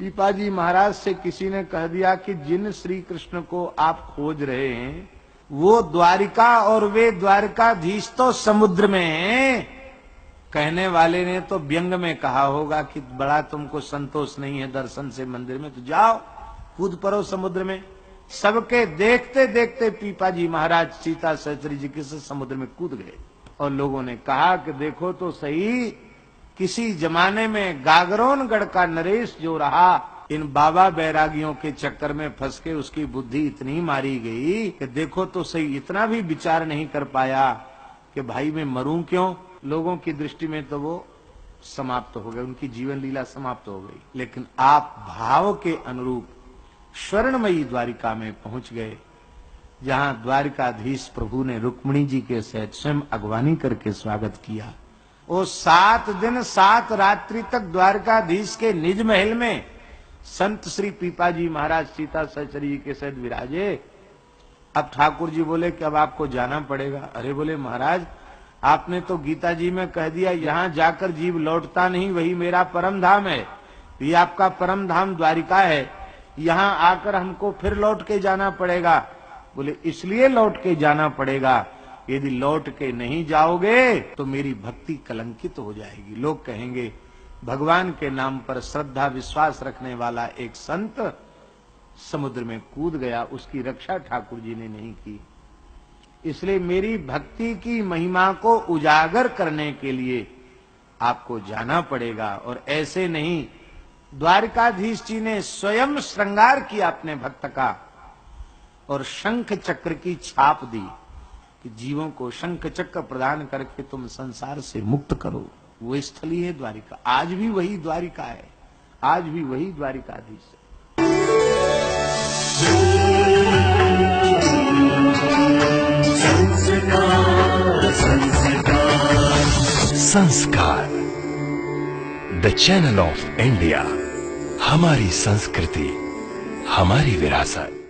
पीपाजी महाराज से किसी ने कह दिया कि जिन श्री कृष्ण को आप खोज रहे हैं वो द्वारिका और वे द्वारिकाधीश तो समुद्र में हैं। कहने वाले ने तो व्यंग में कहा होगा कि बड़ा तुमको संतोष नहीं है दर्शन से मंदिर में, तो जाओ कूद पड़ो समुद्र में। सबके देखते देखते पीपाजी महाराज सीता सहचरी जी के साथ समुद्र में कूद गए। और लोगों ने कहा कि देखो तो सही, किसी जमाने में गागरोनगढ़ का नरेश जो रहा, इन बाबा बैरागियों के चक्कर में फंस के उसकी बुद्धि इतनी मारी गई कि देखो तो सही, इतना भी विचार नहीं कर पाया कि भाई मैं मरूं क्यों। लोगों की दृष्टि में तो वो समाप्त हो गए, उनकी जीवन लीला समाप्त हो गई। लेकिन आप भाव के अनुरूप स्वर्णमयी द्वारिका में पहुंच गए, जहां द्वारिकाधीश प्रभु ने रुक्मिणी जी के सहित स्वयं अगवानी करके स्वागत किया। वो 7 दिन 7 रात्रि तक द्वारकाधीश के निज महल में संत श्री पीपाजी महाराज सीता सहचरी जी के सहित विराजे। अब ठाकुर जी बोले कि अब आपको जाना पड़ेगा। अरे बोले महाराज, आपने तो गीता जी में कह दिया यहां जाकर जीव लौटता नहीं, वही मेरा परम धाम है। ये आपका परम धाम द्वारिका है, यहां आकर हमको फिर लौट के जाना पड़ेगा। बोले इसलिए लौट के जाना पड़ेगा, यदि लौट के नहीं जाओगे तो मेरी भक्ति कलंकित हो जाएगी। लोग कहेंगे भगवान के नाम पर श्रद्धा विश्वास रखने वाला एक संत समुद्र में कूद गया, उसकी रक्षा ठाकुर जी ने नहीं की। इसलिए मेरी भक्ति की महिमा को उजागर करने के लिए आपको जाना पड़ेगा। और ऐसे नहीं, द्वारिकाधीश जी ने स्वयं श्रृंगार किया अपने भक्त का और शंख चक्र की छाप दी कि जीवों को शंख चक्र प्रदान करके तुम संसार से मुक्त करो। वो स्थली है द्वारिका, आज भी वही द्वारिका है, आज भी वही द्वारिकाधीश है। संस्कार, द चैनल ऑफ इंडिया। हमारी संस्कृति, हमारी विरासत।